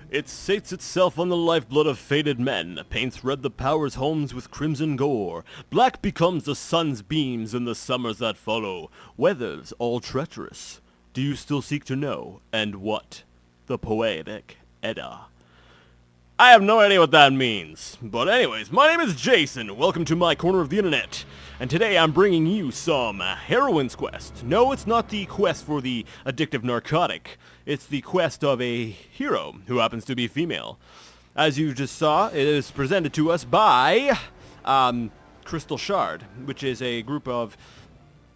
It sates itself on the lifeblood of fated men, paints red the powers' homes with crimson gore, black becomes the sun's beams in the summers that follow, weathers all treacherous. Do you still seek to know? And what? The Poetic Edda. I have no idea what that means. But anyways, my name is Jason, welcome to my corner of the internet. And today I'm bringing you some Heroine's Quest. No, it's not the quest for the addictive narcotic. It's the quest of a hero who happens to be female. As you just saw, it is presented to us by Crystal Shard, which is a group of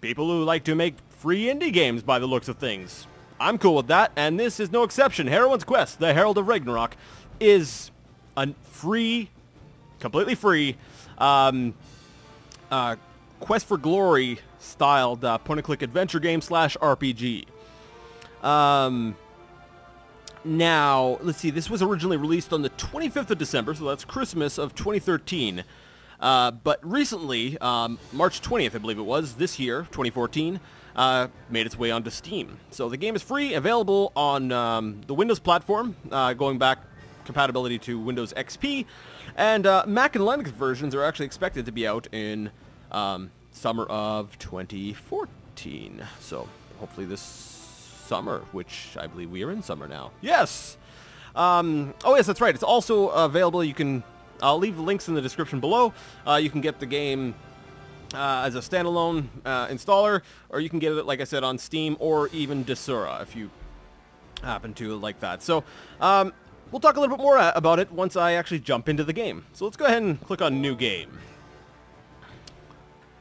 people who like to make free indie games by the looks of things. I'm cool with that, and this is no exception. Heroine's Quest, the Herald of Ragnarok, is a free, completely free, Quest for Glory styled point-and-click adventure game / RPG. Now, let's see, this was originally released on the 25th of December, so that's Christmas of 2013. But recently, March 20th, I believe it was, this year, 2014, made its way onto Steam. So the game is free, available on the Windows platform, going back compatibility to Windows XP, and Mac and Linux versions are actually expected to be out in summer of 2014. So hopefully this summer, which I believe we are in summer now. Yes! Oh yes, that's right. It's also available. I'll leave the links in the description below. You can get the game as a standalone installer, or you can get it, like I said, on Steam or even Desura if you happen to like that. So we'll talk a little bit more about it once I actually jump into the game. So let's go ahead and click on New Game.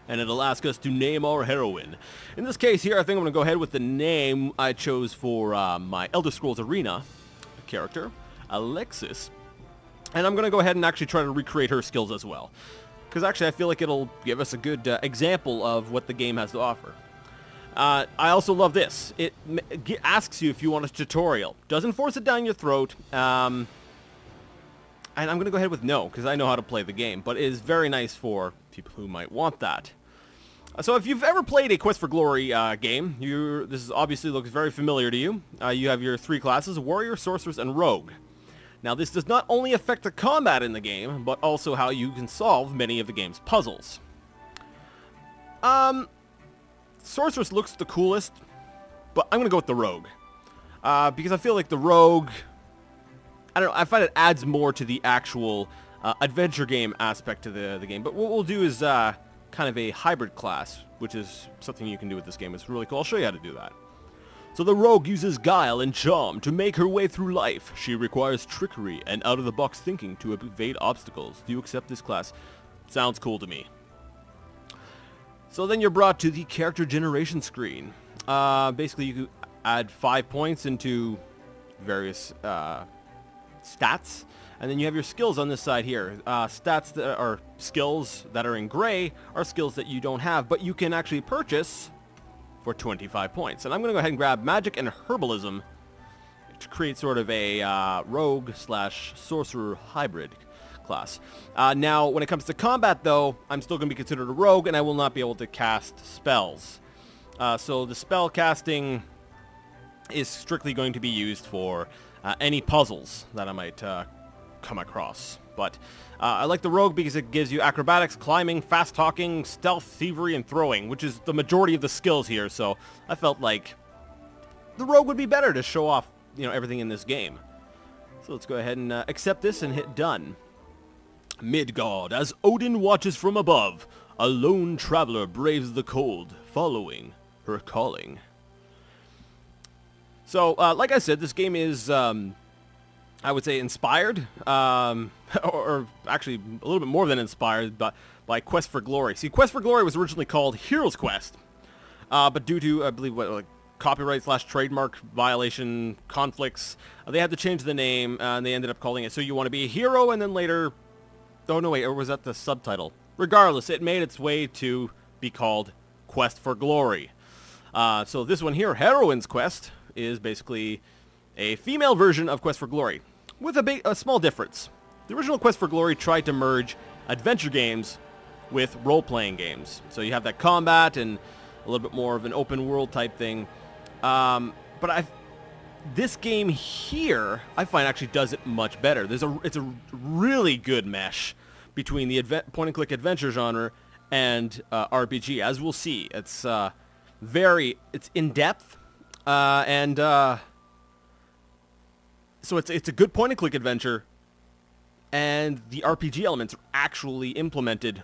And it'll ask us to name our heroine. In this case here, I think I'm going to go ahead with the name I chose for my Elder Scrolls Arena character, Alexis. And I'm going to go ahead and actually try to recreate her skills as well. Because actually I feel like it'll give us a good example of what the game has to offer. I also love this. It asks you if you want a tutorial. Doesn't force it down your throat. And I'm going to go ahead with no, because I know how to play the game. But it is very nice for people who might want that. So if you've ever played a Quest for Glory game, this obviously looks very familiar to you. You have your three classes, Warrior, Sorceress, and Rogue. Now this does not only affect the combat in the game, but also how you can solve many of the game's puzzles. Sorceress looks the coolest, but I'm going to go with the Rogue. Because I feel like the Rogue, I don't know, I find it adds more to the actual adventure game aspect to the game. But what we'll do is kind of a hybrid class, which is something you can do with this game. It's really cool. I'll show you how to do that. So the Rogue uses guile and charm to make her way through life. She requires trickery and out-of-the-box thinking to evade obstacles. Do you accept this class? Sounds cool to me. So then you're brought to the character generation screen. Basically, you can add 5 points into various stats. And then you have your skills on this side here. Stats that are skills that are in gray are skills that you don't have, but you can actually purchase for 25 points. And I'm going to go ahead and grab Magic and Herbalism to create sort of a rogue / sorcerer hybrid class. Now, when it comes to combat, though, I'm still going to be considered a rogue, and I will not be able to cast spells. So the spell casting is strictly going to be used for any puzzles that I might come across. But I like the Rogue because it gives you acrobatics, climbing, fast talking, stealth, thievery, and throwing, which is the majority of the skills here. So I felt like the Rogue would be better to show off, everything in this game. So let's go ahead and accept this and hit done. Midgard, as Odin watches from above, a lone traveler braves the cold, following her calling. So, like I said, this game is, I would say, inspired, or actually a little bit more than inspired, by Quest for Glory. See, Quest for Glory was originally called Hero's Quest, but due to, I believe, copyright / trademark violation conflicts, they had to change the name, and they ended up calling it So You Want to Be a Hero, and then later, oh no wait, or was that the subtitle? Regardless, it made its way to be called Quest for Glory. So this one here, Heroine's Quest, is basically a female version of Quest for Glory, with a small difference. The original Quest for Glory tried to merge adventure games with role-playing games. So you have that combat and a little bit more of an open world type thing. But this game here, I find actually does it much better. It's a really good mesh between the point-and-click adventure genre and RPG, as we'll see. It's it's in-depth, and so it's a good point-and-click adventure, and the RPG elements are actually implemented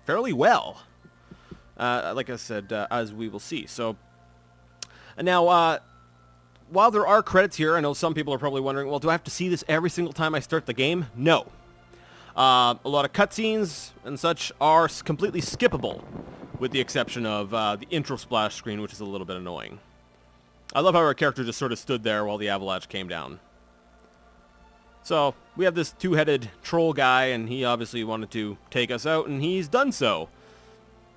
fairly well. Like I said, as we will see. So, now, while there are credits here, I know some people are probably wondering, well, do I have to see this every single time I start the game? No. A lot of cutscenes and such are completely skippable, with the exception of the intro splash screen, which is a little bit annoying. I love how our character just sort of stood there while the avalanche came down. So, we have this two-headed troll guy, and he obviously wanted to take us out, and he's done so.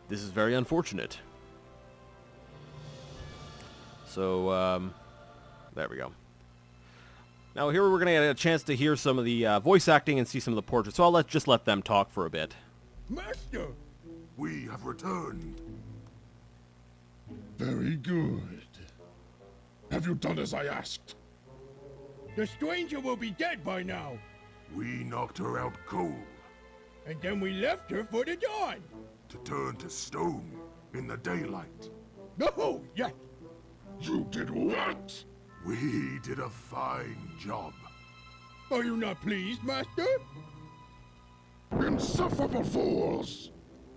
This is very unfortunate. So, there we go. Now here we're going to get a chance to hear some of the voice acting and see some of the portraits, so I'll just let them talk for a bit. Master! We have returned. Very good. Have you done as I asked? The stranger will be dead by now. We knocked her out cold. And then we left her for the dawn. To turn to stone in the daylight. No, yes. You did what? We did a fine job. Are you not pleased, Master? Insufferable fools!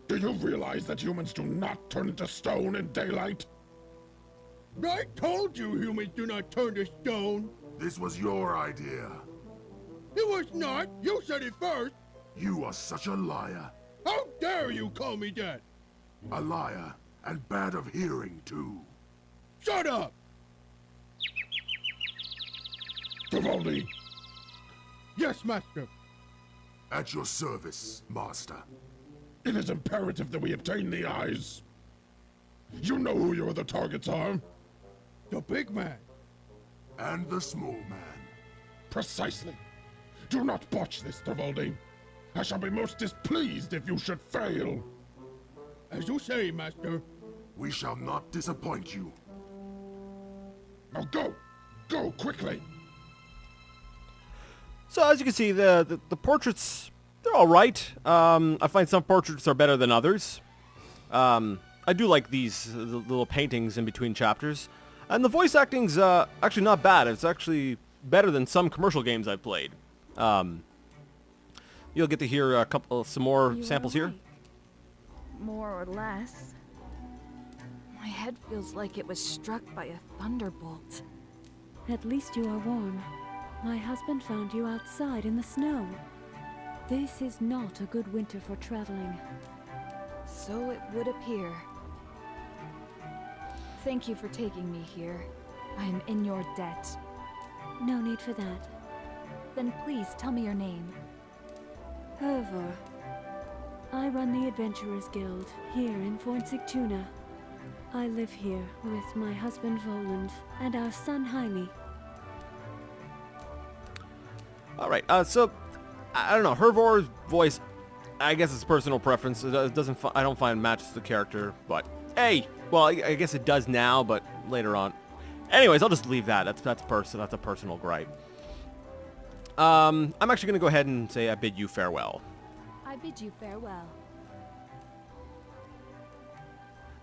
Do you realize that humans do not turn into stone in daylight? I told you humans do not turn to stone. This was your idea. It was not. You said it first. You are such a liar. How dare you call me that? A liar, and bad of hearing, too. Shut up! Vivaldi, Yes, Master. At your service, Master. it is imperative that we obtain the eyes. You know who your other targets are? The big man. And the small man. Precisely. Do not botch this, Vivaldi. I shall be most displeased if you should fail. As you say, Master. We shall not disappoint you. Now go! Go, quickly! So as you can see, the portraits, they're all right. I find some portraits are better than others. I do like these the little paintings in between chapters. And the voice acting's actually not bad. It's actually better than some commercial games I've played. You'll get to hear some more samples here. More or less. My head feels like it was struck by a thunderbolt. At least you are warm. My husband found you outside in the snow. This is not a good winter for traveling. So it would appear. Thank you for taking me here. I am in your debt. No need for that. Then please tell me your name. Hervor. I run the Adventurers Guild here in Fort Sigtuna. I live here with my husband Voland and our son Jaime. All right, so I don't know. Hervor's voice, I guess it's personal preference. It doesn't. I don't find matches the character, but hey, well, I guess it does now, but later on. Anyways, I'll just leave that. That's a personal gripe. I'm actually gonna go ahead and say I bid you farewell. I bid you farewell.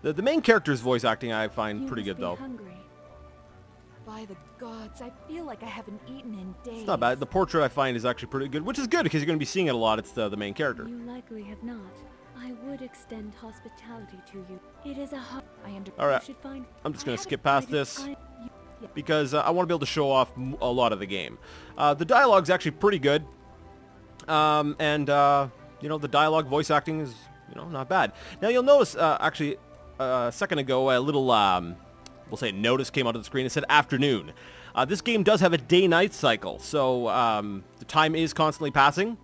The main character's voice acting I find You pretty must good be though. hungry. By the gods, I feel like I haven't eaten in days. It's not bad. The portrait I find is actually pretty good, which is good because you're gonna be seeing it a lot. It's the main character. You likely have not. I would extend hospitality to you. It is a All right. You should find. I'm just gonna I haven't skip past tried it. this because I want to be able to show off a lot of the game. The dialogue's actually pretty good, and you know, the dialogue voice acting is, you know, not bad. Now you'll notice actually a second ago a little we'll say notice came onto the screen. It said afternoon. This game does have a day-night cycle, so the time is constantly passing,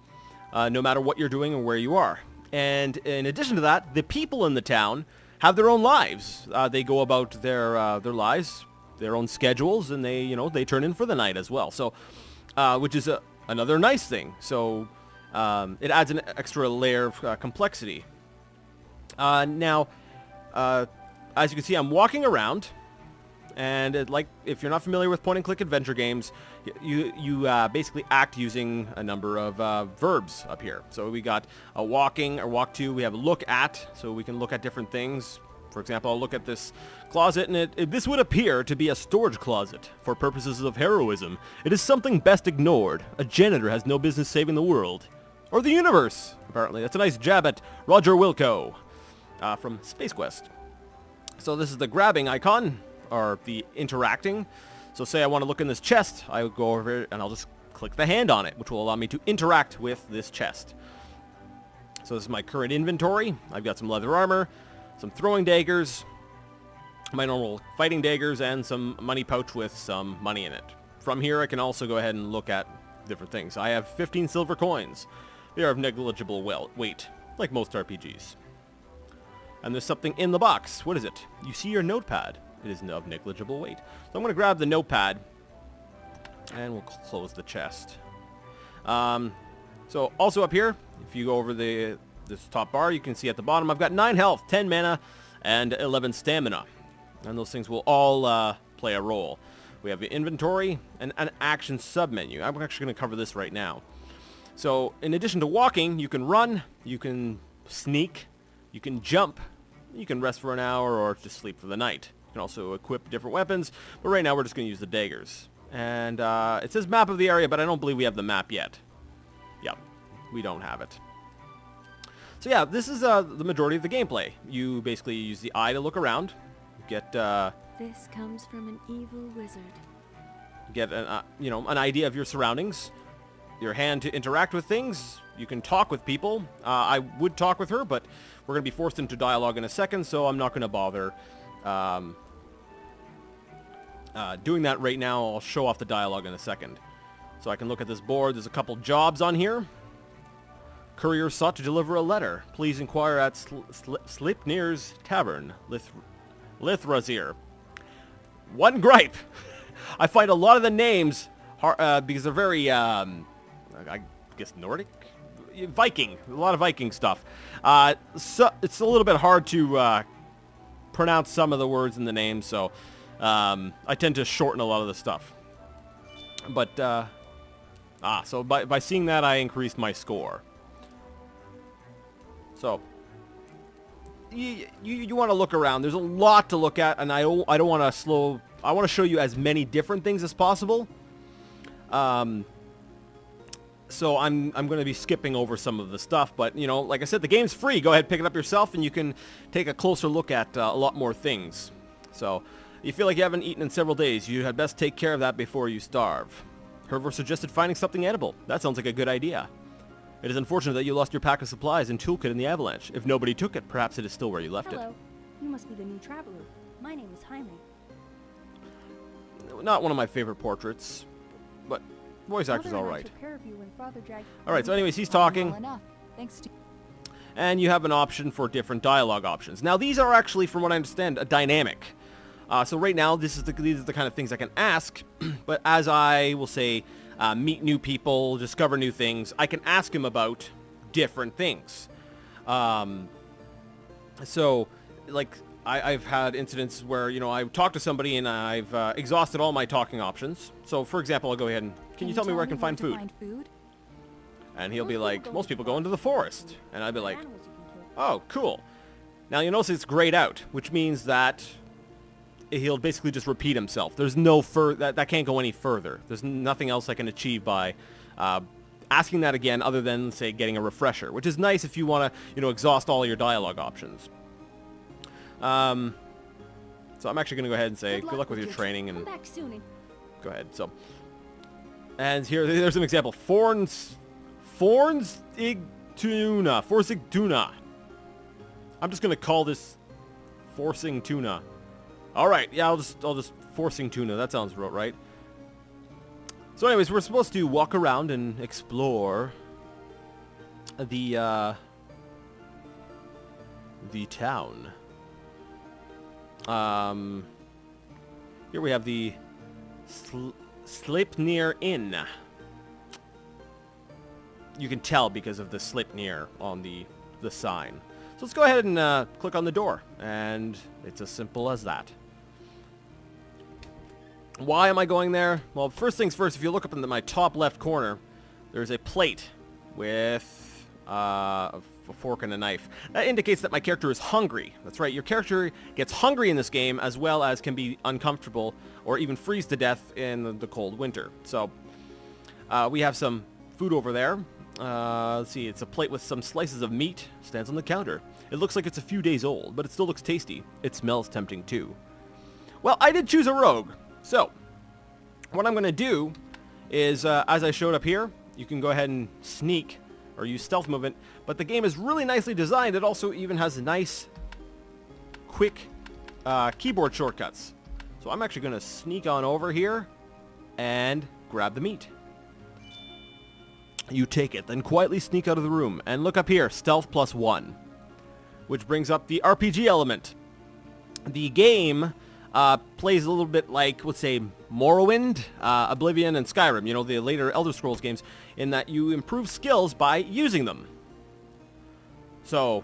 no matter what you're doing or where you are. And in addition to that, the people in the town have their own lives. They go about their lives, their own schedules, and they turn in for the night as well. So, which is another nice thing. So it adds an extra layer of complexity. Now, as you can see, I'm walking around, And if you're not familiar with point-and-click adventure games, you basically act using a number of verbs up here. So we got a walking or walk to. We have look at, so we can look at different things. For example, I'll look at this closet, and this would appear to be a storage closet for purposes of heroism. It is something best ignored. A janitor has no business saving the world. Or the universe, apparently. That's a nice jab at Roger Wilco from Space Quest. So this is the grabbing icon, or the interacting. So say I want to look in this chest, I would go over and I'll just click the hand on it, which will allow me to interact with this chest. So this is my current inventory. I've got some leather armor, some throwing daggers, my normal fighting daggers, and some money pouch with some money in it. From here I can also go ahead and look at different things. I have 15 silver coins. They are of negligible weight, like most RPGs. And there's something in the box. What is it? You see your notepad. It is of negligible weight. So I'm going to grab the notepad, and we'll close the chest. So also up here, if you go over this top bar, you can see at the bottom, I've got 9 health, 10 mana, and 11 stamina. And those things will all play a role. We have the inventory and an action submenu. I'm actually going to cover this right now. So in addition to walking, you can run, you can sneak, you can jump, you can rest for an hour or just sleep for the night. You can also equip different weapons, but right now we're just going to use the daggers. And it says map of the area, but I don't believe we have the map yet. Yep, we don't have it. So yeah, this is the majority of the gameplay. You basically use the eye to look around, get This comes from an evil wizard. get an idea of your surroundings, your hand to interact with things. You can talk with people. I would talk with her, but we're going to be forced into dialogue in a second, so I'm not going to bother doing that right now. I'll show off the dialogue in a second. So I can look at this board. There's a couple jobs on here. Courier sought to deliver a letter. Please inquire at Sleipnir's Tavern, Lithrazir. One gripe. I find a lot of the names because they're very, I guess, Nordic? Viking. A lot of Viking stuff. So it's a little bit hard to pronounce some of the words in the names, so I tend to shorten a lot of the stuff. But, so by seeing that, I increased my score. So, you want to look around. There's a lot to look at, and I don't want to slow... I want to show you as many different things as possible. So I'm going to be skipping over some of the stuff, but, like I said, the game's free. Go ahead, pick it up yourself, and you can take a closer look at a lot more things. So, you feel like you haven't eaten in several days. You had best take care of that before you starve. Hervor suggested finding something edible. That sounds like a good idea. It is unfortunate that you lost your pack of supplies and toolkit in the avalanche. If nobody took it, perhaps it is still where you left Hello. You must be the new traveler. My name is Jaime. it. Not one of my favorite portraits, but voice actor's all right. All right, so anyways, he's talking. Well enough. Thanks to And you have an option for different dialogue options. Now, these are actually, from what I understand, a dynamic. So right now, these are the kind of things I can ask, but as I will say, meet new people, discover new things, I can ask him about different things. So, like, I've had incidents where, I talk to somebody and I've exhausted all my talking options. So, for example, I'll go ahead and, can you tell me where I can find food? And he'll be like, most people go into the forest. And I'd be like, oh, cool. Now, you'll notice it's grayed out, which means that he'll basically just repeat himself. There's no that can't go any further. There's nothing else I can achieve by asking that again other than, say, getting a refresher, which is nice if you want to, exhaust all your dialogue options. So I'm actually going to go ahead and say, good luck with your training, and Come back soon. go ahead. So, and there's an example. Forsigtuna. I'm just going to call this Forcing Tuna. All right, yeah, I'll just Forcing Tuna. That sounds right. So anyways, we're supposed to walk around and explore the town. Here we have the Sleipnir Inn. You can tell because of the Sleipnir on the sign. So let's go ahead and click on the door, and it's as simple as that. Why am I going there? Well, first things first, if you look up in my top left corner, there's a plate with a fork and a knife. That indicates that my character is hungry. That's right, your character gets hungry in this game, as well as can be uncomfortable or even freeze to death in the cold winter. So, we have some food over there. Let's see, it's a plate with some slices of meat. Stands on the counter. It looks like it's a few days old, but it still looks tasty. It smells tempting too. Well, I did choose a rogue. So, what I'm going to do is, as I showed up here, you can go ahead and sneak or use stealth movement, but the game is really nicely designed. It also even has nice, quick keyboard shortcuts. So I'm actually going to sneak on over here and grab the meat. You take it, then quietly sneak out of the room, and look up here, stealth +1, which brings up the RPG element. The game plays a little bit like, let's say, Morrowind, Oblivion, and Skyrim, you know, the later Elder Scrolls games, in that you improve skills by using them. So,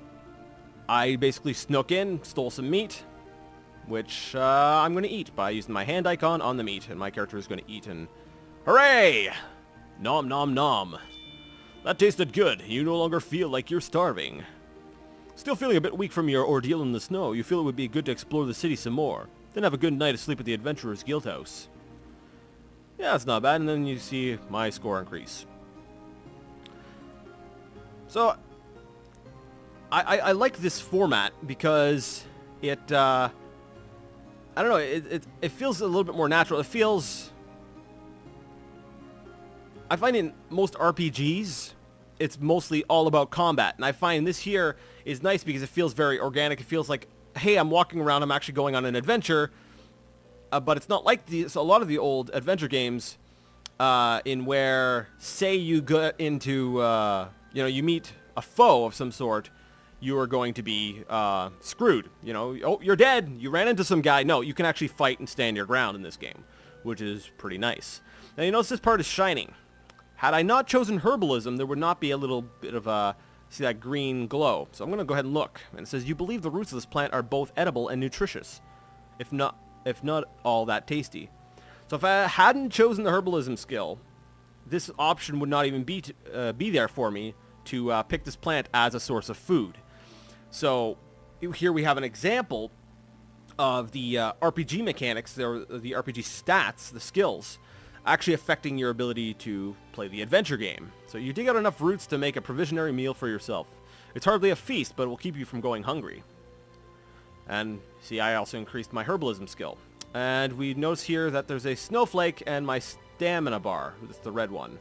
I basically snuck in, stole some meat, which I'm going to eat by using my hand icon on the meat, and my character is going to eat, and hooray! Nom nom nom. That tasted good. You no longer feel like you're starving. Still feeling a bit weak from your ordeal in the snow, you feel it would be good to explore the city some more. Then have a good night of sleep at the Adventurer's Guild House. Yeah, that's not bad, and then you see my score increase. So, I like this format because it, I don't know, it feels a little bit more natural. It feels... I find in most RPGs, it's mostly all about combat, and I find this here is nice because it feels very organic. It feels like, hey, I'm walking around, I'm actually going on an adventure, but it's not like a lot of the old adventure games in where, say you get into, you know, you meet a foe of some sort, you are going to be screwed. You know, oh, you're dead, you ran into some guy. No, you can actually fight and stand your ground in this game, which is pretty nice. Now, you notice this part is shining. Had I not chosen herbalism, there would not be a little bit of a... See that green glow. So I'm going to go ahead and look. And it says, you believe the roots of this plant are both edible and nutritious, if not all that tasty. So if I hadn't chosen the herbalism skill, this option would not even be there for me to pick this plant as a source of food. So here we have an example of the RPG mechanics, the RPG stats, the skills, actually affecting your ability to play the adventure game. So you dig out enough roots to make a provisionary meal for yourself. It's hardly a feast, but it will keep you from going hungry. And see, I also increased my herbalism skill. And we notice here that there's a snowflake and my stamina bar. That's the red one.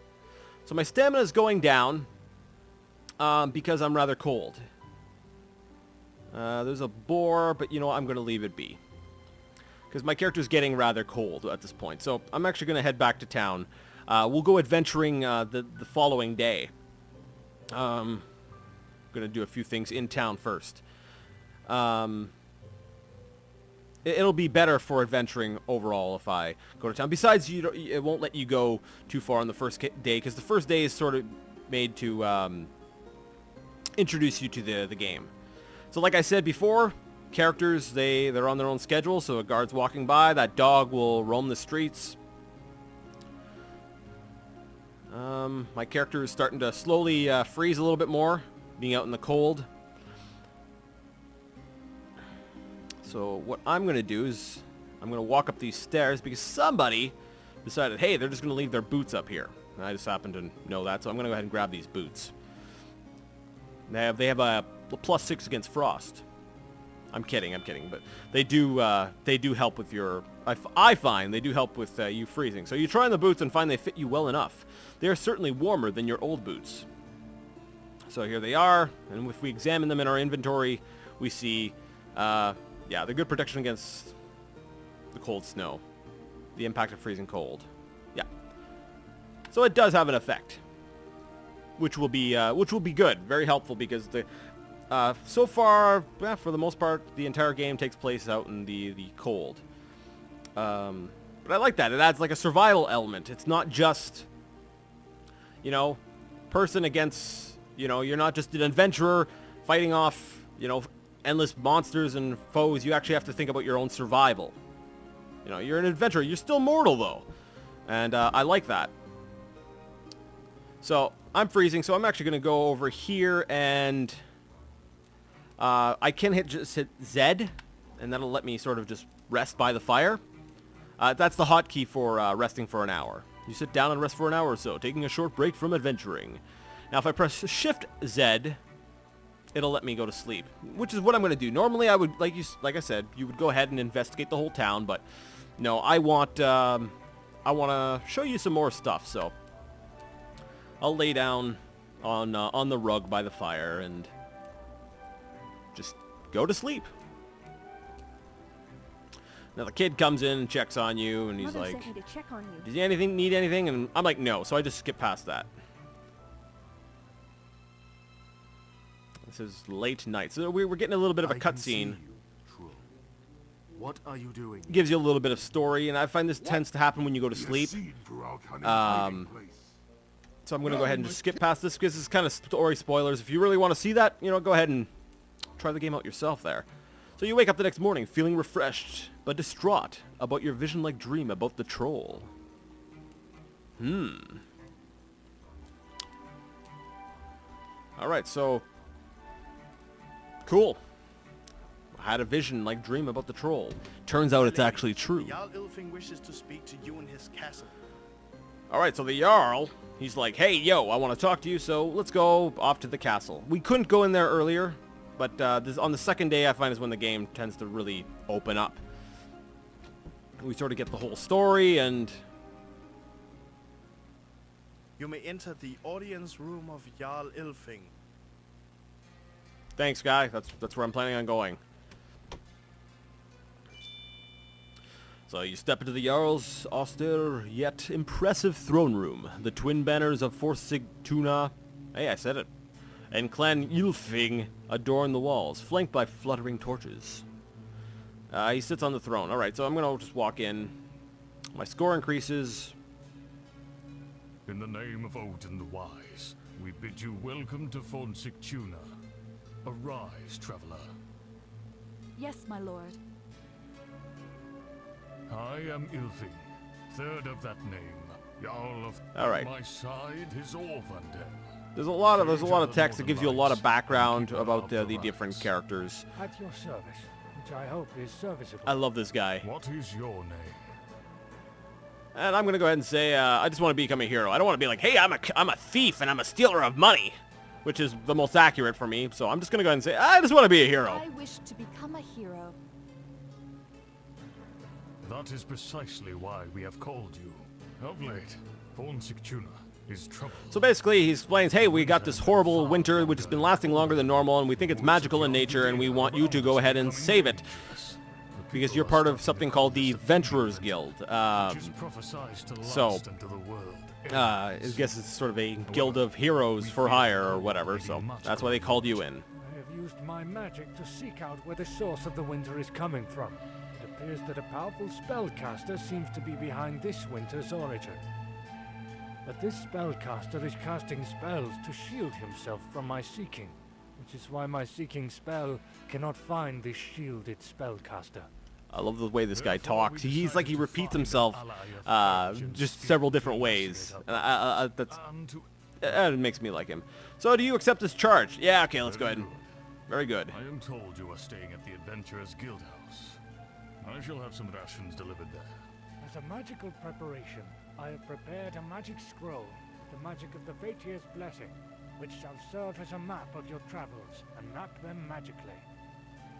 So my stamina is going down because I'm rather cold. There's a boar, but you know what? I'm going to leave it be, because my character's getting rather cold at this point. So I'm actually going to head back to town. We'll go adventuring the following day. Going to do a few things in town first. It'll be better for adventuring overall if I go to town. Besides, it won't let you go too far on the first day, because the first day is sort of made to introduce you to the game. So like I said before, characters, they're on their own schedule, so a guard's walking by, that dog will roam the streets. My character is starting to slowly freeze a little bit more, being out in the cold. So what I'm going to do is I'm going to walk up these stairs because somebody decided, hey, they're just going to leave their boots up here. And I just happen to know that, so I'm going to go ahead and grab these boots. They have a +6 against frost. I'm kidding, but they do help with your... I find they do help with you freezing. So you try on the boots and find they fit you well enough. They are certainly warmer than your old boots. So here they are, and if we examine them in our inventory, we see, yeah, they're good protection against the cold snow, the impact of freezing cold. Yeah. So it does have an effect, which will be good, very helpful, because the so far, yeah, for the most part, the entire game takes place out in the cold. But I like that. It adds like a survival element. It's not just, you know, person against, you know, you're not just an adventurer fighting off, you know, endless monsters and foes. You actually have to think about your own survival. You know, you're an adventurer. You're still mortal, though. And I like that. So, I'm freezing, so I'm actually going to go over here and... I can just hit Z, and that'll let me sort of just rest by the fire. That's the hotkey for resting for an hour. You sit down and rest for an hour or so, taking a short break from adventuring. Now, if I press Shift Z, it'll let me go to sleep, which is what I'm going to do. Normally, I would, like I said, you would go ahead and investigate the whole town, but no, I want to show you some more stuff. So I'll lay down on the rug by the fire and just go to sleep. Now the kid comes in and checks on you, and he's Mother like, sent me to check on you. "Does he need anything?" And I'm like, "No," so I just skip past that. This is late night, so we're getting a little bit of a cutscene. What are you doing? Gives you a little bit of story, and I find this tends to happen when you go to sleep. So I'm going to go ahead and just skip past this, because this is kind of story spoilers. If you really want to see that, you know, go ahead and try the game out yourself there. So you wake up the next morning feeling refreshed, but distraught about your vision-like dream about the troll. Alright, so... Cool. I had a vision-like dream about the troll. Turns out it's actually true. Jarl Ilfing wishes to speak to you in his castle. Alright, so the Jarl, he's like, "Hey, yo, I want to talk to you, so let's go off to the castle." We couldn't go in there earlier, but this, on the second day, I find is when the game tends to really open up. We sort of get the whole story, and... You may enter the audience room of Jarl Ilfing. Thanks, guy. That's where I'm planning on going. So you step into the Jarl's austere yet impressive throne room. The twin banners of Forsigtuna, hey, I said it, and Clan Ylfing adorn the walls, flanked by fluttering torches. He sits on the throne. Alright, so I'm going to just walk in. My score increases. In the name of Odin the Wise, we bid you welcome to Forsigtuna. Arise, traveler. Yes, my lord. I am Ylfing, third of that name. Jarl of All right. my side is Orvander. There's a lot of text that gives you a lot of background about the different characters. At your service, which I hope is serviceable. I love this guy. What is your name? And I'm going to go ahead and say, I just want to become a hero. I don't want to be like, "Hey, I'm a thief and I'm a stealer of money," which is the most accurate for me. So I'm just going to go ahead and say, I just want to be a hero. I wish to become a hero. That is precisely why we have called you. Of late, Forsigtuna is troubled. So basically, he explains, "Hey, we got this horrible winter which has been lasting longer than normal, and we think it's magical in nature, and we want you to go ahead and save it. Because you're part of something called the Venturers Guild." I guess it's sort of a guild of heroes for hire or whatever, so that's why they called you in. I have used my magic to seek out where the source of the winter is coming from. It appears that a powerful spellcaster seems to be behind this winter's origin. But this spellcaster is casting spells to shield himself from my seeking, which is why my seeking spell cannot find this shielded spellcaster. I love the way this guy talks. He's like he repeats himself just several different ways. It makes me like him. So do you accept this charge? Yeah, okay, let's go ahead. Very good. I am told you are staying at the Adventurers Guild House. I shall have some rations delivered there. As a magical preparation, I have prepared a magic scroll, the magic of the Fateur's Blessing, which shall serve as a map of your travels and map them magically.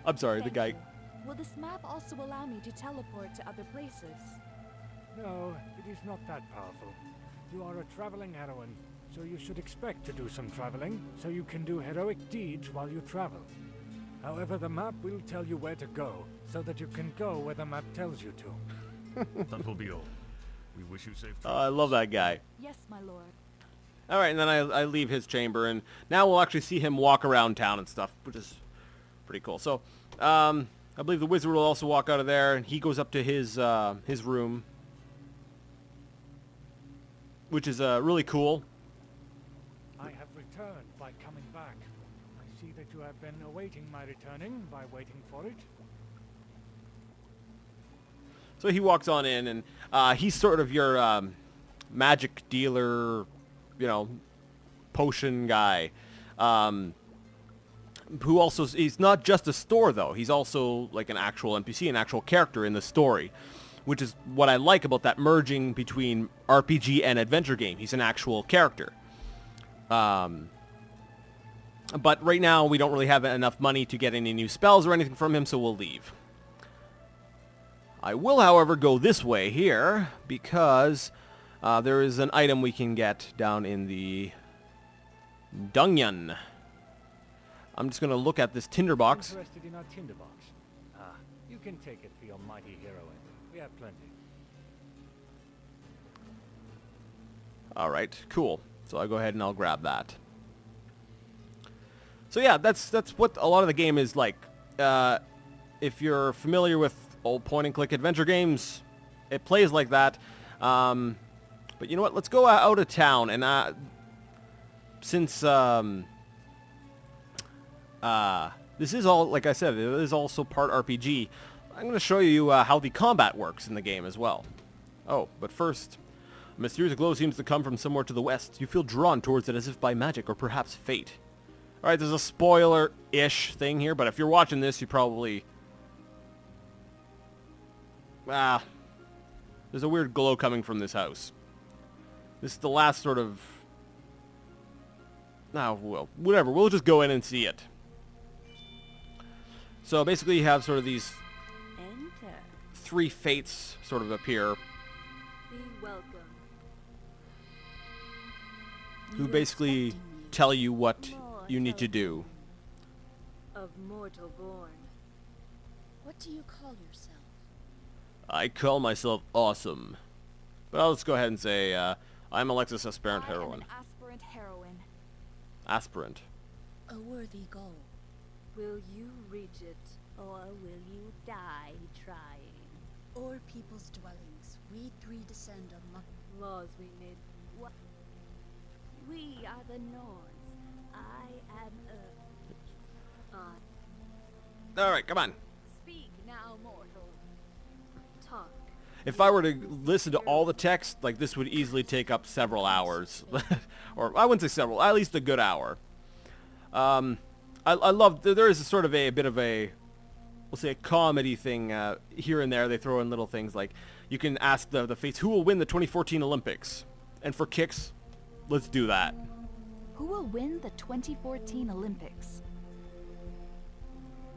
I'm sorry, the Thank guy... you. Will this map also allow me to teleport to other places? No, it is not that powerful. You are a traveling heroine, so you should expect to do some traveling, so you can do heroic deeds while you travel. However, the map will tell you where to go, so that you can go where the map tells you to. That will be all. We wish you safe I love that guy. Yes, my lord. Alright, and then I leave his chamber, and now we'll actually see him walk around town and stuff, which is pretty cool. So, I believe the wizard will also walk out of there, and he goes up to his room, which is really cool. I have returned by coming back. I see that you have been awaiting my returning by waiting for it. So he walks on in, and he's sort of your magic dealer, you know, potion guy. Who also, he's not just a store, though. He's also like an actual NPC, an actual character in the story, which is what I like about that merging between RPG and adventure game. He's an actual character. But right now, we don't really have enough money to get any new spells or anything from him, so we'll leave. I will, however, go this way here, because there is an item we can get down in the dungeon. I'm just going to look at this tinderbox. Interested in our tinderbox? Ah, you can take it for your mighty heroine. We have plenty. Alright, cool. So I'll go ahead and I'll grab that. So yeah, that's what a lot of the game is like. If you're familiar with old point-and-click adventure games, it plays like that. But you know what? Let's go out of town. And since this is all, like I said, it is also part RPG, I'm going to show you how the combat works in the game as well. Oh, but first, a mysterious glow seems to come from somewhere to the west. You feel drawn towards it as if by magic or perhaps fate. Alright, there's a spoiler-ish thing here, but if you're watching this, you probably... there's a weird glow coming from this house. This is the last sort of... well, whatever. We'll just go in and see it. So basically you have sort of these three fates sort of appear. Be welcome. Who basically tell you what you need to do. Of mortal born. What do you call yourself? I call myself awesome. But I'll just go ahead and say, I'm Alexis Aspirant Heroine. Aspirant heroine. Aspirant. A worthy goal. Will you reach it, or will you die trying? O'er people's dwellings, we three descend among Laws we made. What? We are the Norns. I am Earth. Alright, come on. Speak now, mortal. Talk. If I were to listen to all the text, like, this would easily take up several hours. Or, I wouldn't say several, at least a good hour. I love, there is a sort of a bit of a, we'll say a comedy thing here and there. They throw in little things like, you can ask the fates, who will win the 2014 Olympics? And for kicks, let's do that. Who will win the 2014 Olympics?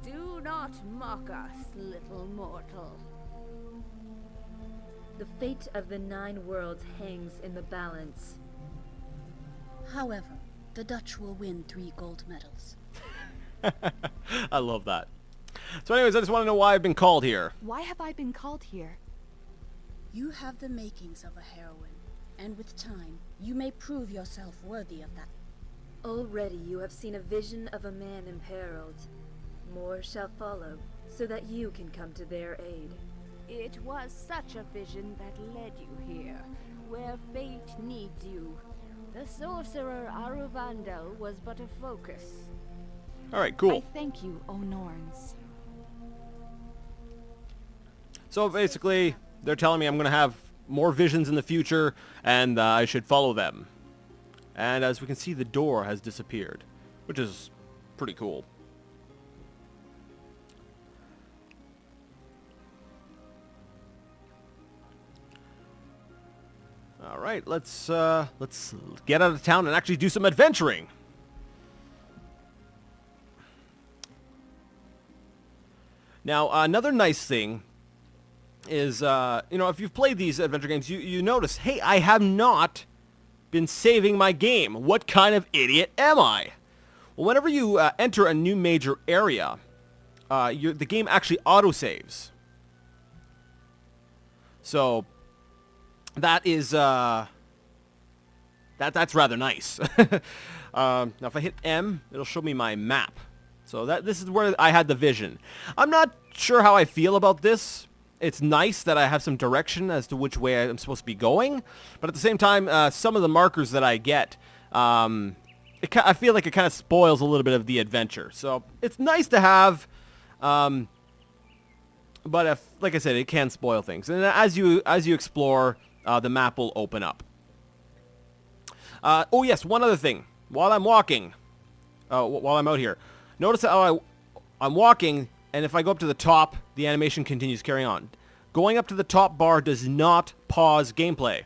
Do not mock us, little mortal. The fate of the 9 worlds hangs in the balance. However, the Dutch will win 3 gold medals. I love that. So anyways, I just want to know why I've been called here. Why have I been called here? You have the makings of a heroine, and with time, you may prove yourself worthy of that. Already you have seen a vision of a man imperiled. More shall follow, so that you can come to their aid. It was such a vision that led you here, where fate needs you. The sorcerer Aruvandel was but a focus. Alright, cool. I thank you, O Norns. So basically, they're telling me I'm going to have more visions in the future, and I should follow them. And as we can see, the door has disappeared, which is pretty cool. All right, let's get out of town and actually do some adventuring. Now, another nice thing is, you know, if you've played these adventure games, you notice, hey, I have not been saving my game. What kind of idiot am I? Well, whenever you enter a new major area, the game actually autosaves. So that is that's rather nice. Now, if I hit M, it'll show me my map. So this is where I had the vision. I'm not sure how I feel about this. It's nice that I have some direction as to which way I'm supposed to be going, but at the same time, some of the markers that I get, I feel like it kind of spoils a little bit of the adventure. So it's nice to have But if, like I said, it can spoil things. And as you explore, the map will open up. Oh yes, one other thing. While I'm walking, while I'm out here, notice how I'm walking, and if I go up to the top, the animation continues carrying on. Going up to the top bar does not pause gameplay.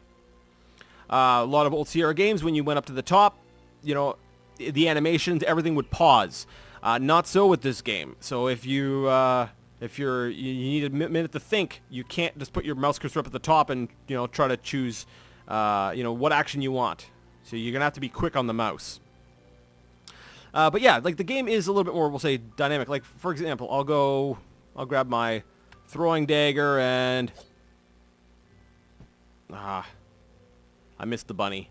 A lot of old Sierra games, when you went up to the top, you know, the animations, everything would pause. Not so with this game. So if you need a minute to think, you can't just put your mouse cursor up at the top and, you know, try to choose, what action you want. So you're gonna have to be quick on the mouse. But yeah, like the game is a little bit more, we'll say, dynamic. Like for example, I'll grab my throwing dagger and I missed the bunny.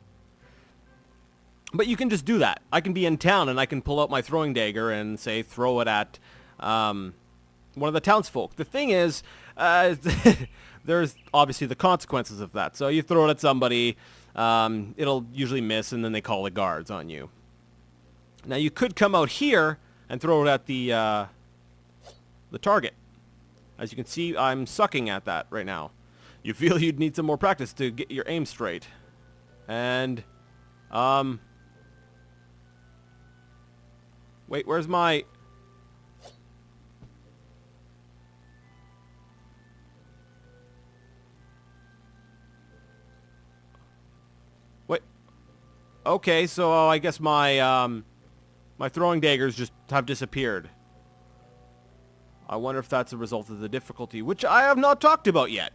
But you can just do that. I can be in town and I can pull out my throwing dagger and say throw it at one of the townsfolk. The thing is, there's obviously the consequences of that. So you throw it at somebody, it'll usually miss, and then they call the guards on you. Now you could come out here and throw it at the target. As you can see, I'm sucking at that right now. You feel you'd need some more practice to get your aim straight. And, wait, where's my... Wait. Okay, so I guess my, my throwing daggers just have disappeared. I wonder if that's a result of the difficulty, which I have not talked about yet.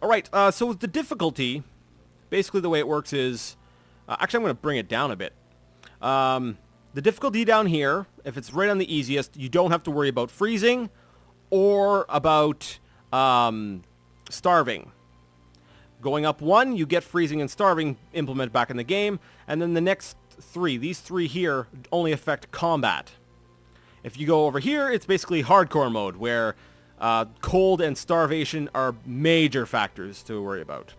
Alright, so with the difficulty, basically the way it works is... actually, I'm going to bring it down a bit. The difficulty down here, if it's right on the easiest, you don't have to worry about freezing or about starving. Going up one, you get freezing and starving implemented back in the game, and then the next three, these three here, only affect combat. If you go over here, it's basically hardcore mode, where cold and starvation are major factors to worry about.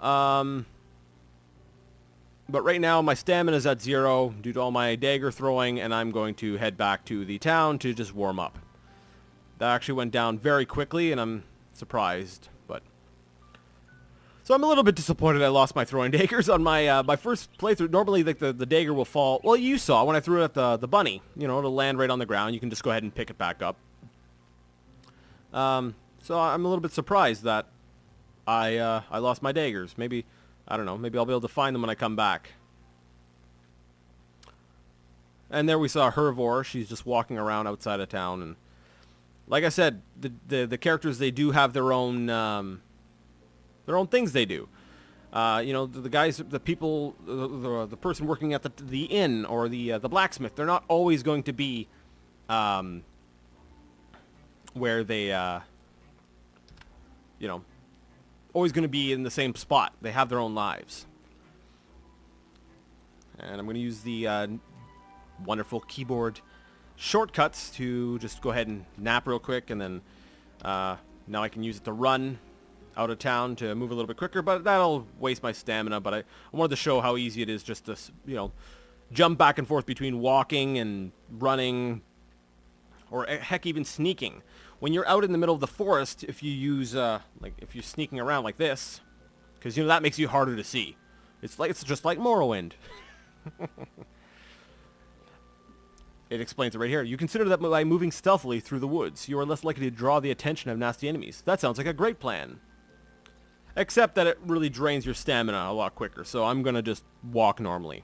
But right now, my stamina is at 0 due to all my dagger throwing, and I'm going to head back to the town to just warm up. That actually went down very quickly, and I'm surprised, but... So I'm a little bit disappointed I lost my throwing daggers on my my first playthrough. Normally, like the dagger will fall... Well, you saw when I threw it at the bunny. You know, it'll land right on the ground. You can just go ahead and pick it back up. So I'm a little bit surprised that I lost my daggers. Maybe, I don't know, maybe I'll be able to find them when I come back. And there we saw Heroine. She's just walking around outside of town, and like I said, the characters, they do have their own things they do. You know, the guys, the people, the person working at the inn or the blacksmith, they're not always going to be where they you know, always going to be in the same spot. They have their own lives. And I'm going to use the wonderful keyboard shortcuts to just go ahead and nap real quick, and then now I can use it to run out of town to move a little bit quicker, but that'll waste my stamina. But I wanted to show how easy it is just to, you know, jump back and forth between walking and running, or heck, even sneaking. When you're out in the middle of the forest, if you use, like, if you're sneaking around like this, because, you know, that makes you harder to see. It's just like Morrowind. It explains it right here. You consider that by moving stealthily through the woods, you are less likely to draw the attention of nasty enemies. That sounds like a great plan. Except that it really drains your stamina a lot quicker, so I'm going to just walk normally.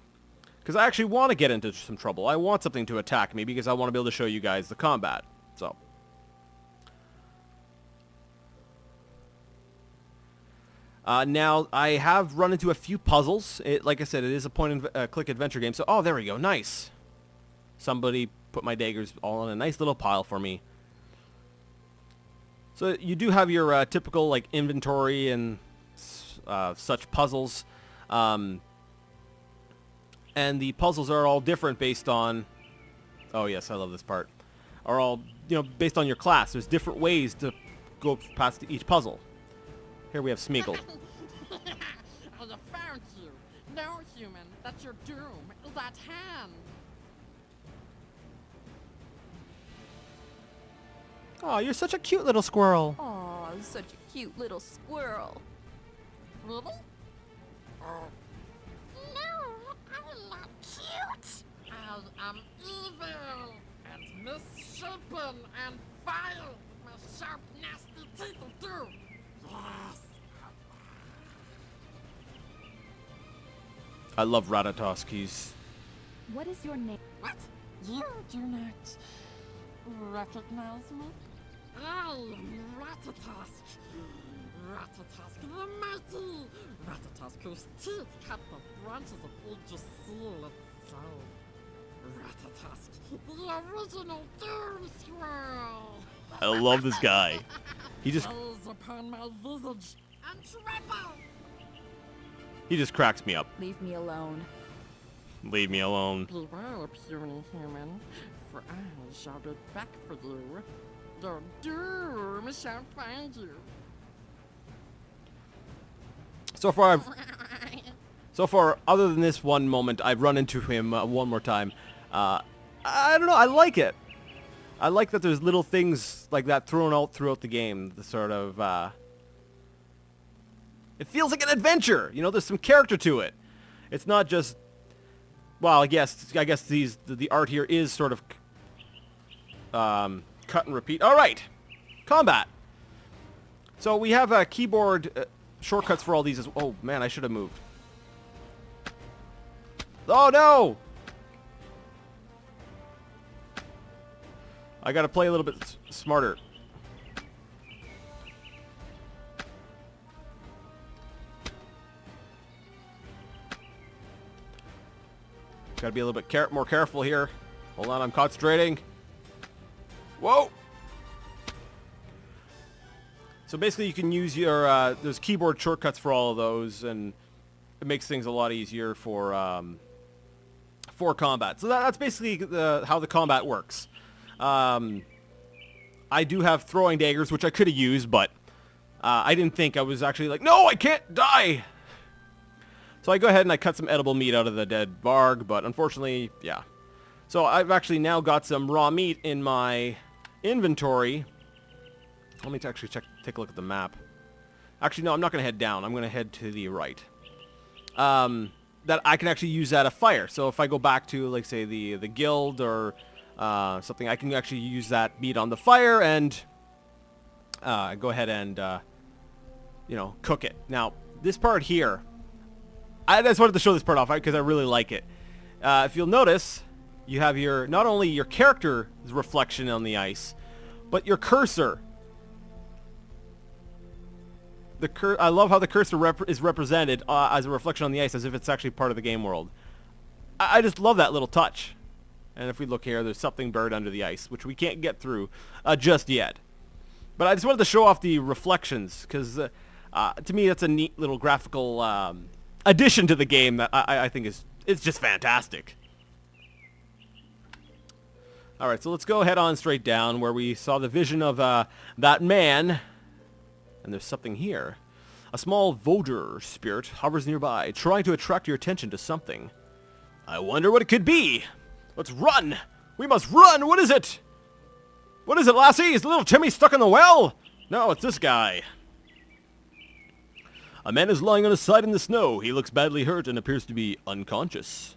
Because I actually want to get into some trouble. I want something to attack me because I want to be able to show you guys the combat. So. Now, I have run into a few puzzles. Like I said, it is a point-and-click adventure game. So, oh, there we go. Nice. Somebody put my daggers all in a nice little pile for me. So you do have your typical, like, inventory and such puzzles. And the puzzles are all different based on... Oh, yes, I love this part. Are all, you know, based on your class. There's different ways to go past each puzzle. Here we have Smeagol. I found you. No, human. That's your doom. That hand. Oh, you're such a cute little squirrel. Aw, such a cute little squirrel. Really? No, I'm not cute. I am evil and misshapen and vile. My sharp, nasty teeth will do. Yes. I love Ratatosk. He's... What is your name? What? You do not recognize me? I am Ratatosk. Ratatosk the mighty. Ratatosk whose teeth cut the branches of Yggdrasil itself. Ratatosk, the original Doom Squirrel. I love this guy. He just... Gaze upon my visage and tremble. He just cracks me up. Leave me alone. Leave me alone. Beware, puny human, for I shall be back for you. Your doom shall find you. So far, other than this one moment, I've run into him one more time. I don't know. I like it. I like that there's little things like that thrown out throughout the game. The sort of, it feels like an adventure. You know, there's some character to it. It's not just, well, I guess the art here is sort of cut and repeat. All right, combat. So we have keyboard shortcuts for all these. Oh man, I should have moved. Oh no! I gotta play a little bit smarter. Gotta be a little bit more careful here. Hold on, I'm concentrating. Whoa! So basically you can use your, there's keyboard shortcuts for all of those, and it makes things a lot easier for combat. So that's basically how the combat works. I do have throwing daggers, which I could have used, but I didn't think. I was actually like, no, I can't die! So I go ahead and I cut some edible meat out of the dead varg, but unfortunately, yeah. So I've actually now got some raw meat in my inventory. Let me actually take a look at the map. Actually, no, I'm not going to head down. I'm going to head to the right. That I can actually use at a fire. So if I go back to, like, say, the guild or something, I can actually use that meat on the fire and go ahead and, you know, cook it. Now, this part here, I just wanted to show this part off because I really like it. If you'll notice, you have your not only your character's reflection on the ice, but your cursor. I love how the cursor is represented as a reflection on the ice, as if it's actually part of the game world. I just love that little touch. And if we look here, there's something buried under the ice, which we can't get through just yet. But I just wanted to show off the reflections, because to me that's a neat little graphical addition to the game that I think it's just fantastic. Alright, so let's go head on straight down where we saw the vision of that man. And there's something here. A small Voder spirit hovers nearby, trying to attract your attention to something. I wonder what it could be. Let's run! We must run! What is it? What is it, lassie? Is little Timmy stuck in the well? No, it's this guy. A man is lying on his side in the snow. He looks badly hurt and appears to be unconscious.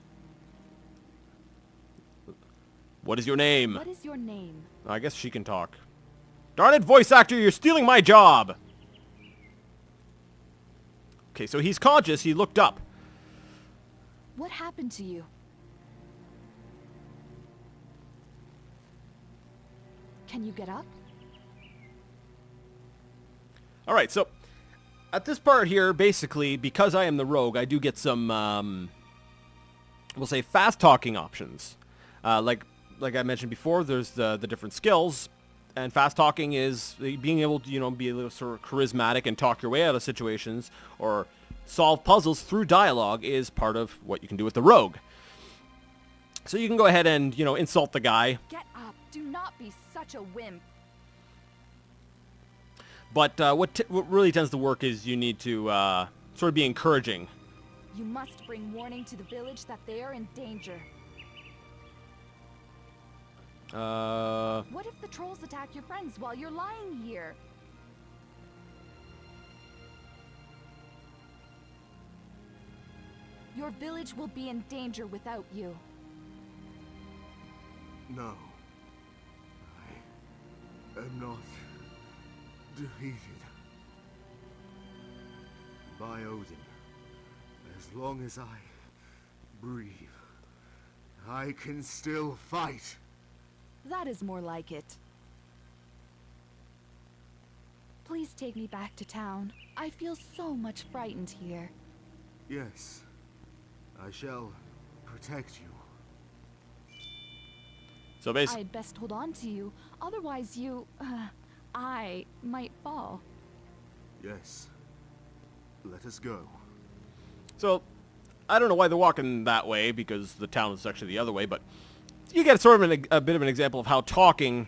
What is your name? What is your name? I guess she can talk. Darn it, voice actor, you're stealing my job! Okay, so he's conscious. He looked up. What happened to you? Can you get up? Alright, so at this part here, basically, because I am the rogue, I do get some, we'll say, fast-talking options. Like I mentioned before, there's the different skills, and fast-talking is being able to, you know, be a little sort of charismatic and talk your way out of situations, or solve puzzles through dialogue is part of what you can do with the rogue. So you can go ahead and, you know, insult the guy. Get up. Do not be such a wimp. But what really tends to work is you need to sort of be encouraging. You must bring warning to the village that they are in danger. What if the trolls attack your friends while you're lying here? Your village will be in danger without you. No. I am not defeated. By Odin, as long as I breathe, I can still fight. That is more like it. Please take me back to town. I feel so much frightened here. Yes, I shall protect you. So basically, I'd best hold on to you, otherwise I might fall. Yes. Let us go. so I don't know why they're walking that way, because the town is actually the other way, but you get sort of a bit of an example of how talking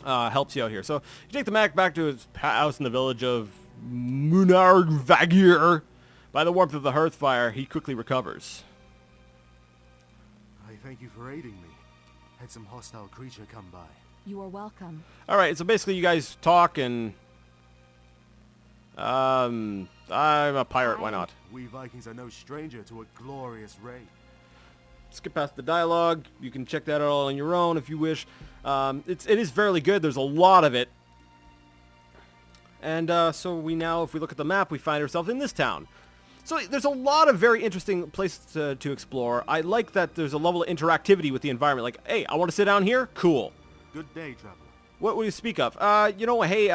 helps you out here. So you take the Mac back to his house in the village of Munarvagir. By the warmth of the hearth fire, he quickly recovers. I thank you for aiding me. Had some hostile creature come by. You are welcome. All right, so basically you guys talk and... I'm a pirate, why not? We Vikings are no stranger to a glorious raid. Skip past the dialogue. You can check that out all on your own if you wish. It is fairly good. There's a lot of it. And so we now, if we look at the map, we find ourselves in this town. So there's a lot of very interesting places to explore. I like that there's a level of interactivity with the environment. Like, hey, I want to sit down here? Cool. Good day, traveler. What would you speak of? You know, hey,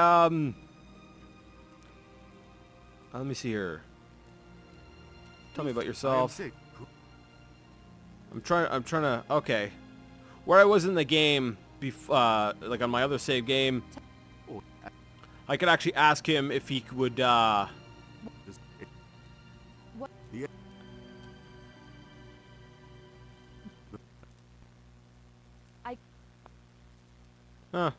let me see here. Tell me about yourself. I'm trying to, okay. Where I was in the game, like on my other save game, I could actually ask him if he would,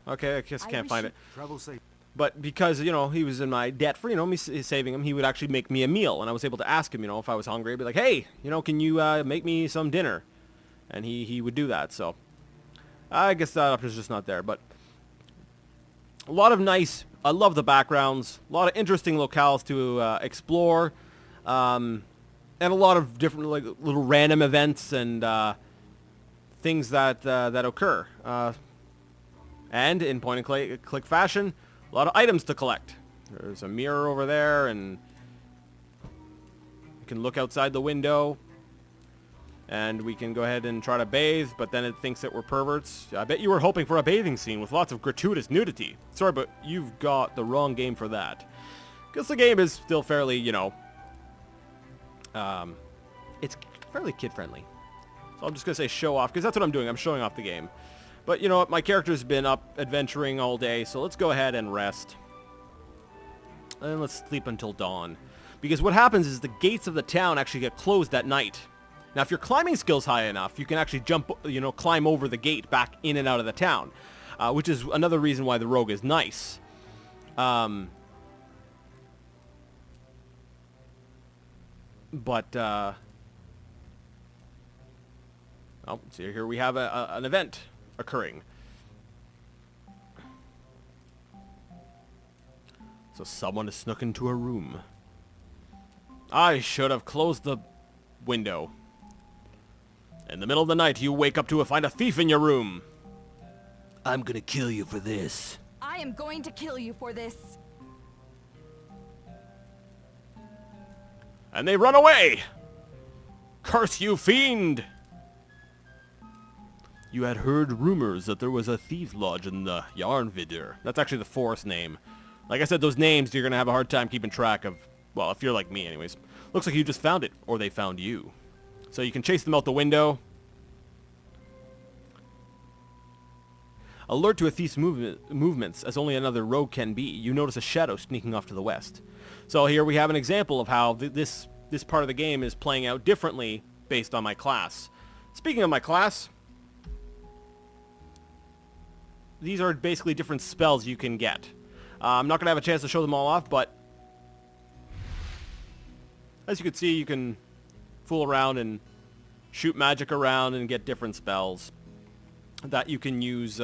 okay, I guess I can't find it. Travel safe. But because, you know, he was in my debt for, you know, me saving him, he would actually make me a meal. And I was able to ask him, you know, if I was hungry, I'd be like, hey, you know, can you make me some dinner? And he would do that, so. I guess that option's just not there, but. A lot of nice, I love the backgrounds. A lot of interesting locales to explore. And a lot of different, like, little random events and things that occur. And in point-and-click fashion, a lot of items to collect. There's a mirror over there, and you can look outside the window. And we can go ahead and try to bathe, but then it thinks that we're perverts. I bet you were hoping for a bathing scene with lots of gratuitous nudity. Sorry, but you've got the wrong game for that. Because the game is still fairly, you know... it's fairly kid-friendly. So I'm just going to say show off, because that's what I'm doing. I'm showing off the game. But you know what, my character's been up adventuring all day, so let's go ahead and rest. And let's sleep until dawn. Because what happens is the gates of the town actually get closed at night. Now, if your climbing skill's high enough, you can actually jump, you know, climb over the gate back in and out of the town. Which is another reason why the rogue is nice. Oh, so here we have an event occurring. So someone has snuck into a room. I should have closed the window. In the middle of the night, you wake up to find a thief in your room. I'm gonna kill you for this. I am going to kill you for this. And they run away. Curse you, fiend! You had heard rumors that there was a thief lodge in the Yarnvidir. That's actually the forest name. Like I said, those names you're going to have a hard time keeping track of. Well, if you're like me anyways. Looks like you just found it, or they found you. So you can chase them out the window. Alert to a thief's movements, as only another rogue can be. You notice a shadow sneaking off to the west. So here we have an example of how this part of the game is playing out differently based on my class. Speaking of my class... These are basically different spells you can get. I'm not going to have a chance to show them all off, but... As you can see, you can fool around and shoot magic around and get different spells. that you can use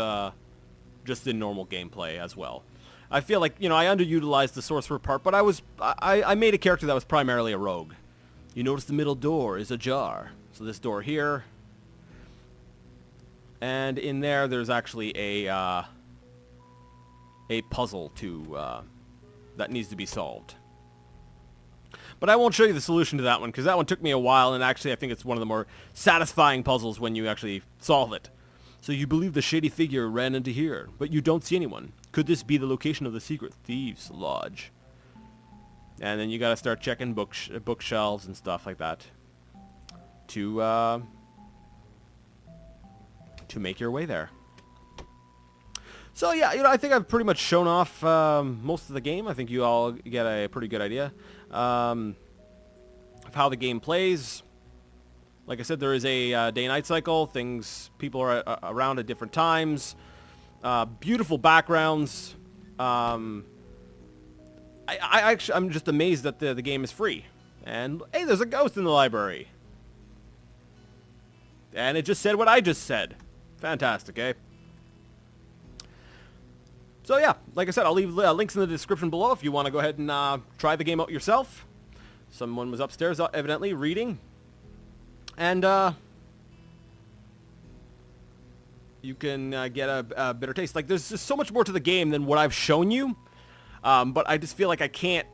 just in normal gameplay as well. I feel like, you know, I underutilized the sorcerer part, but I made a character that was primarily a rogue. You notice the middle door is ajar. So this door here. And in there, there's actually a puzzle that needs to be solved. But I won't show you the solution to that one, because that one took me a while, and actually I think it's one of the more satisfying puzzles when you actually solve it. So you believe the shady figure ran into here, but you don't see anyone. Could this be the location of the secret thieves' lodge? And then you gotta start checking bookshelves and stuff like that to make your way there. So yeah, you know, I think I've pretty much shown off most of the game. I think you all get a pretty good idea of how the game plays. Like I said, there is a day-night cycle. People are around at different times. Beautiful backgrounds. I'm just amazed that the game is free. And hey, there's a ghost in the library. And it just said what I just said. Fantastic, eh? So yeah, like I said, I'll leave links in the description below if you want to go ahead and try the game out yourself. Someone was upstairs, evidently, reading. And you can get a bitter taste. Like, there's just so much more to the game than what I've shown you. But I just feel like I can't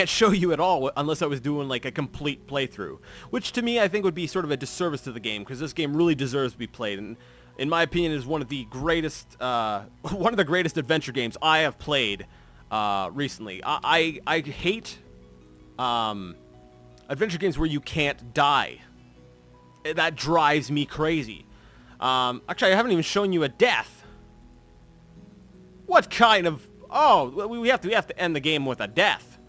show you at all unless I was doing like a complete playthrough. Which to me I think would be sort of a disservice to the game, because this game really deserves to be played. And in my opinion, is one of the greatest adventure games I have played recently. I hate adventure games where you can't die. That drives me crazy. Actually, I haven't even shown you a death. What kind of... Oh, we have to end the game with a death.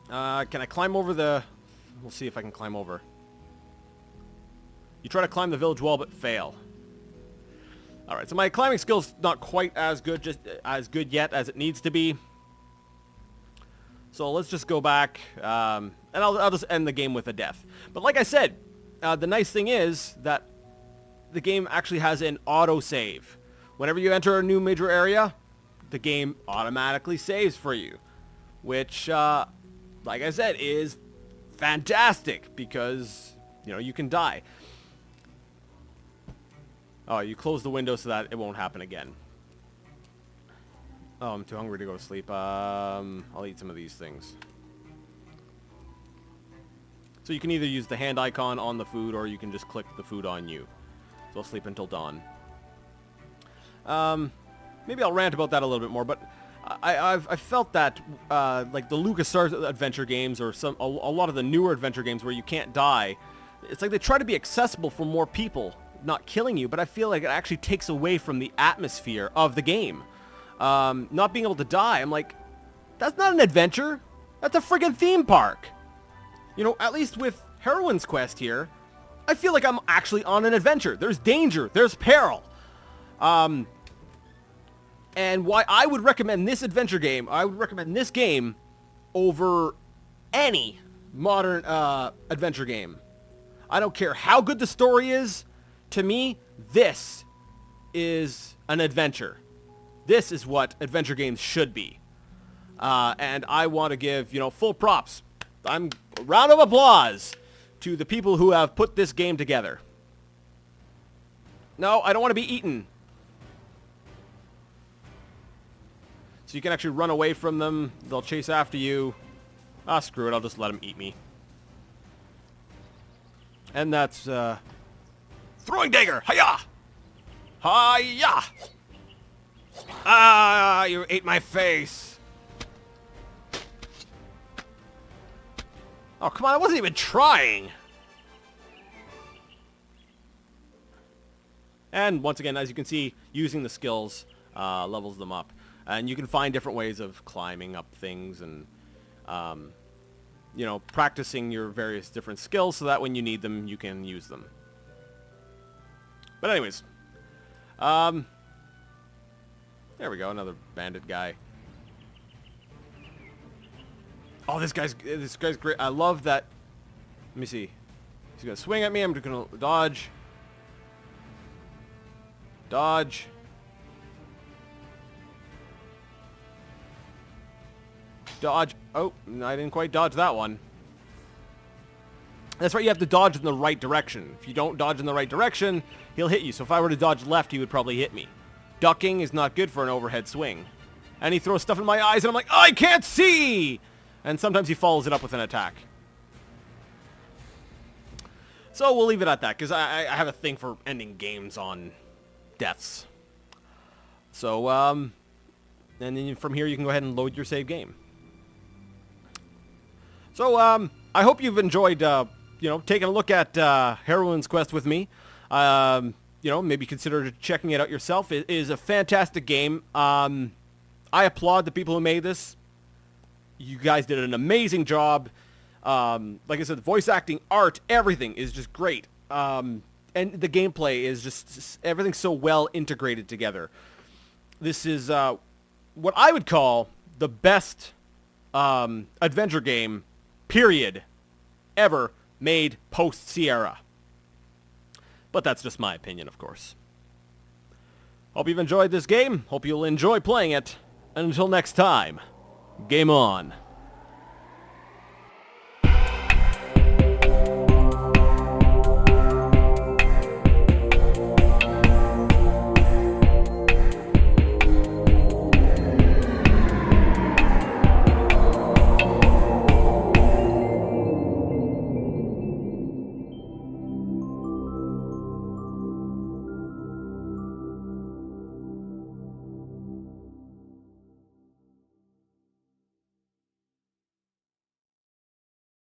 Can I climb over the... We'll see if I can climb over. You try to climb the village wall, but fail. Alright, so my climbing skill's not quite as good, yet as it needs to be. So let's just go back, and I'll just end the game with a death. But like I said, the nice thing is that the game actually has an autosave. Whenever you enter a new major area, the game automatically saves for you. Which, like I said, is fantastic, because, you know, you can die. Oh, you close the window so that it won't happen again. Oh, I'm too hungry to go to sleep. I'll eat some of these things. So you can either use the hand icon on the food, or you can just click the food on you. So I'll sleep until dawn. Maybe I'll rant about that a little bit more, but I've felt that like the LucasArts adventure games, or a lot of the newer adventure games where you can't die, it's like they try to be accessible for more people, not killing you, but I feel like it actually takes away from the atmosphere of the game. Not being able to die, I'm like, that's not an adventure. That's a friggin' theme park. You know, at least with Heroine's Quest here, I feel like I'm actually on an adventure. There's danger. There's peril. And why I would recommend this adventure game, I would recommend this game over any modern adventure game. I don't care how good the story is. To me, this is an adventure. This is what adventure games should be. And I want to give, you know, full props. A round of applause to the people who have put this game together. No, I don't want to be eaten. So you can actually run away from them. They'll chase after you. Ah, screw it. I'll just let them eat me. And that's, throwing dagger! Hiya! Hiya! Ah, you ate my face. Oh, come on. I wasn't even trying. And once again, as you can see, using the skills levels them up. And you can find different ways of climbing up things and, you know, practicing your various different skills so that when you need them, you can use them. But anyways, there we go, another bandit guy. Oh, this guy's great. I love that. Let me see. He's gonna swing at me. I'm just gonna dodge. Dodge. Dodge. Oh, I didn't quite dodge that one. That's right, you have to dodge in the right direction. If you don't dodge in the right direction, he'll hit you. So if I were to dodge left, he would probably hit me. Ducking is not good for an overhead swing. And he throws stuff in my eyes, and I'm like, I can't see! And sometimes he follows it up with an attack. So we'll leave it at that, because I have a thing for ending games on deaths. So, and then from here you can go ahead and load your save game. So, I hope you've enjoyed, taking a look at Heroine's Quest with me. Maybe consider checking it out yourself. It is a fantastic game. I applaud the people who made this. You guys did an amazing job. Like I said, the voice acting, art, everything is just great. And the gameplay is just everything's so well integrated together. This is what I would call the best adventure game, period, ever made post-Sierra. But that's just my opinion, of course. Hope you've enjoyed this game. Hope you'll enjoy playing it. And until next time, game on.